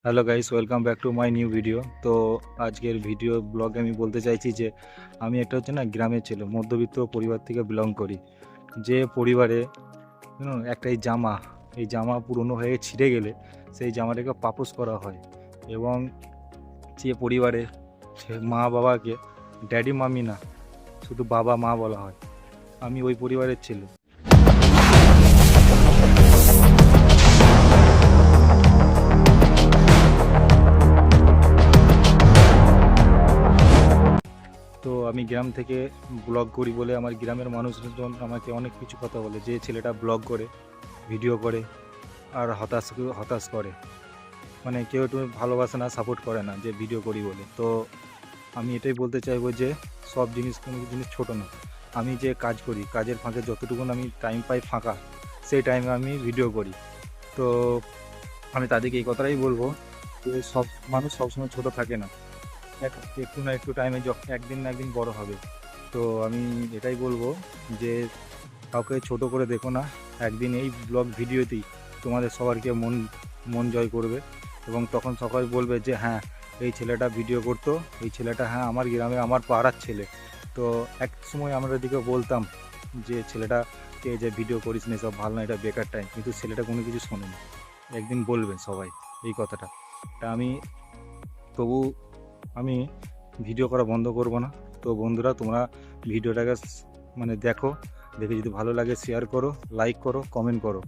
Hello guys, welcome back to my new video. তো আজকের video ব্লগে আমি বলতে চাইছি যে আমি একটা হচ্ছে না গ্রামের ছেলে, মধ্যবিত্ত পরিবার থেকে বিলং করি। যে পরিবারে একটা এই জামা পুরনো হয়ে ছিঁড়ে গেলে সেই জামাটাকে পাপোশ করা হয়, এবং যে পরিবারে সে মা বাবাকে ড্যাডি মামি না, শুধু বাবা মা বলা হয়, আমি ওই পরিবারের ছেলে। তো আমি গ্রাম থেকে ব্লগ করি বলে আমার গ্রামের মানুষজন আমাকে অনেক কিছু কথা বলে, যে ছেলেটা ব্লগ করে, ভিডিও করে আর হতাশ করে। মানে কেউ একটু ভালোবাসে না, সাপোর্ট করে না যে ভিডিও করি বলে। তো আমি এটাই বলতে চাইবো যে সব জিনিস, কোনো জিনিস ছোটো না। আমি যে কাজ করি, কাজের ফাঁকে যতটুকু আমি টাইম পাই ফাঁকা, সেই টাইমে আমি ভিডিও করি। তো আমি তাদেরকে এই কথাটাই বলবো যে সব মানুষ সবসময় ছোটো থাকে না, একটু না একটু টাইমে একদিন না একদিন বড় হবে। তো আমি এটাই বলবো যে কাউকে ছোট করে দেখো না, একদিন এই ব্লগ ভিডিওতেই তোমাদের সবারকে মন মন জয় করবে, এবং তখন সবাই বলবে যে হ্যাঁ, এই ছেলেটা ভিডিও করতো, এই ছেলেটা হ্যাঁ আমার গ্রামে আমার পাড়ার ছেলে। তো এক সময় আমরা এদিকে বলতাম যে ছেলেটাকে যে ভিডিও করিস না, সব ভালো না, এটা বেকার টাইম, কিন্তু ছেলেটা কোনো কিছু শোনেনি। একদিন বলবেন সবাই এই কথাটা। তা তবু আমি ভিডিও করা বন্ধ করব না। তো বন্ধুরা, তোমরা ভিডিওটাকে মানে দেখো, দেখে যদি ভালো লাগে শেয়ার করো, লাইক করো, কমেন্ট করো।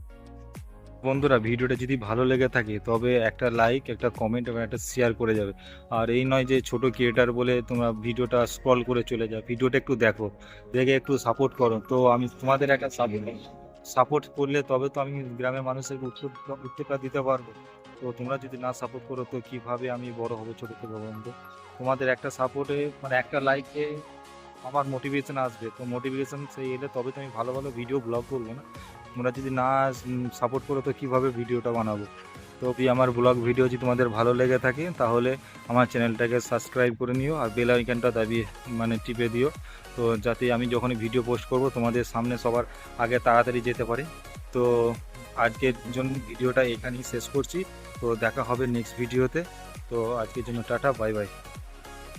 বন্ধুরা, ভিডিওটা যদি ভালো লেগে থাকে তবে একটা লাইক, একটা কমেন্ট এবং একটা শেয়ার করে যাবে। আর এই নয় যে ছোট ক্রিয়েটার বলে তোমরা ভিডিওটা স্ক্রল করে চলে যাও, ভিডিওটা একটু দেখো, দেখে একটু সাপোর্ট করো। তো আমি তোমাদের একটা সাপোর্ট করলে তবে তো আমি গ্রামের মানুষের উত্তরটা দিতে পারবো। তো তোমরা যদি না সাপোর্ট করো তো কিভাবে আমি বড় হবো ছোট থেকে বন্ধু? তোমাদের একটা সাপোর্টে, মানে একটা লাইকে আমার মোটিভেশন আসবে। তো মোটিভেশন সেই এলে তবে তো আমি ভালো ভালো ভিডিও ব্লগ করবো না। তোমরা যদি না সাপোর্ট করো তো কীভাবে ভিডিওটা বানাবো? তো আমার ব্লগ ভিডিও যদি তোমাদের ভালো লেগে থাকে তাহলে আমার চ্যানেলটাকে সাবস্ক্রাইব করে নিও, আর বেল আইকনটা দাবিয়ে মানে টিপে দিও, তো যাতে আমি যখনই ভিডিও পোস্ট করব তোমাদের সামনে সবার আগে তাড়াতাড়ি যেতে পারে। তো আজকের জন্য ভিডিওটা এখানেই শেষ করছি। তো দেখা হবে নেক্সট ভিডিওতে। তো আজকের জন্য টাটা, বাই বাই।